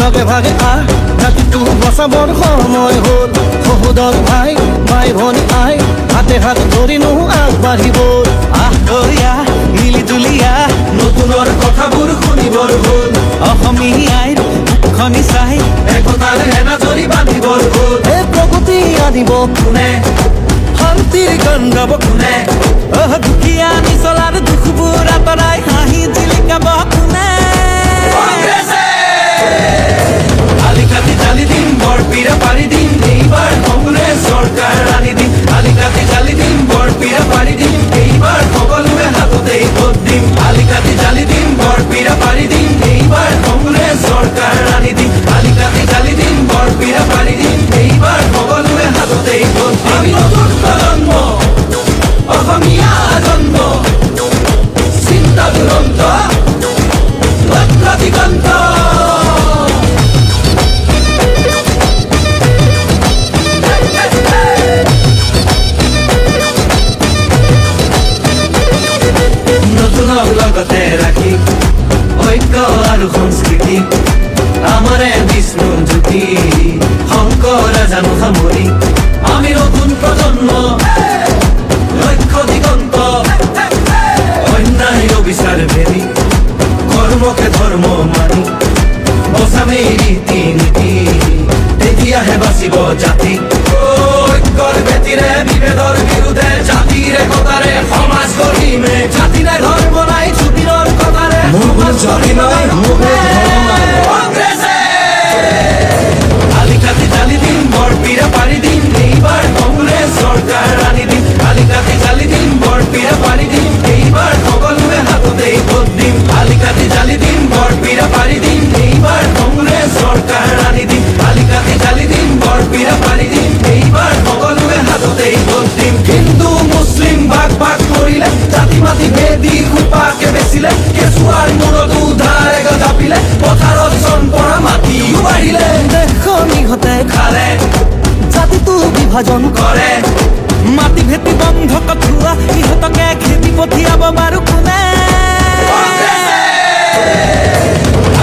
লগে ভাগে জাতিটো বচাবৰ সময় হ'ল সহোদৰ ভাই ভাই ভনী আই হাতে হাত ধৰিনো আগবাঢ়িব আহয়া মিলি জুলিয়া নতুনৰ কথাবোৰ শুনিবৰ হ'ল অসমীয়াইৰ মুখনি চাই একতাৰ এনাজৰি বান্ধিবৰ হ'ল এই প্ৰগতি আনিব কোনে শান্তিৰ গান গাব কোনে দুখীয়া নিচলাৰ দুখবোৰ আঁতৰাই হাঁহি জিলিকাব কোনে আলিকাটি জালি দিম বৰপীৰা পাৰি দিম এইবাৰ কংগ্ৰেছ চৰকাৰ আনি দিম আলিকাটি জালি দিম বৰপীৰা পাৰি দিম এইবাৰ সকলোৱে হাততেই ভোট দিম আলিকাটি জালি দিম বৰপীৰা পাৰি দিম এইবাৰ কংগ্ৰেছ চৰকাৰ আনি দিম আলিকাটি জালি দিম বৰপীৰা পাৰি দিম এইবাৰ সকলোৱে হাততেই ভোট দিম আমি নতুন প্ৰজন্ম অসমীয়া জন্ম চিন্তা দুৰন্ত লক্ষ্য দিগন্ত নতুনক লগতে ৰাখি ঐক্য আৰু সংস্কৃতি আমাৰে বিষ্ণু জ্যোতি শংকৰ জানো সামৰি আমি নতুন প্ৰজন্ম লক্ষ্য দিগন্ত অন্যায় অবিচাৰ ভেদি কৰ্মকে ধৰ্ম মানি বচামেই ৰীতি নীতি তেতিয়াহে বাচিব জাতি ঐক্যৰ ভেটিৰে বিভেদৰ বিৰুদ্ধে জাতিৰ একতাৰে সমাজ গঢ়িমে জাতিৰে ধৰ্ম নাই জুবিনৰ কথাৰে সমাজ গঢ়িমে কংগ্ৰেছে আলিকাটি জালি দিম বৰপীৰা পাৰি দিম এইবাৰ কংগ্ৰেছ চৰকাৰ আনি দিম আলিকাটি জালি দিম বৰপীৰা পাৰি দিম এইবাৰ সকলোৱে হাততেই ভোট দিম আলিকাটি জালি দিম বৰপীৰা পাৰি দিম এইবাৰ কংগ্ৰেছ চৰকাৰ আনি দিম আলিকাটি জালি দিম বৰপীৰা পাৰি দিম এইবাৰ সকলোৱে হাততেই ভোট দিম হিন্দু মুছলিম ভাগ ভাগ কৰিলে জাতি মাতি ভেদি সোপাকে বেচিলে কেঁচুৱাৰ মূৰতো ধাৰে জাপিলে পথাৰত চন পৰা মাটিও বাঢ়িলে দেশৰ ইহঁতে খালে জাতিটো বিভাজন কৰে মাটি ভেটি বন্ধ কঠোৱা ইহঁতকে খেতি পঠিয়াব বাৰু কোনে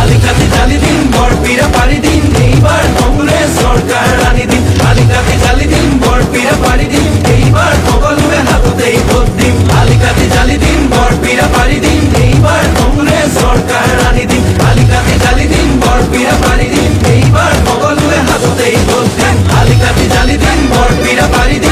আলিকাটি জালি দিম বৰপীৰা পাৰি দিম এইবাৰ কংগ্ৰেছ চৰকাৰ আনি দিম আলিকাটি জালি দিম বৰপীৰা পাৰি দিম এইবাৰ সকলোৱে হাততেই ভোট দিম আলিকাটি জালি দিম বৰপীৰা পাৰি দিম এইবাৰ কংগ্ৰেছ চৰকাৰ আনি দিম আলিকাটি জালি দিম বৰপীৰা পাৰি দিম এইবাৰ সকলোৱে হাততেই ভোট দিম আলিকাটি জালি দিম বৰপীৰা পাৰি দিম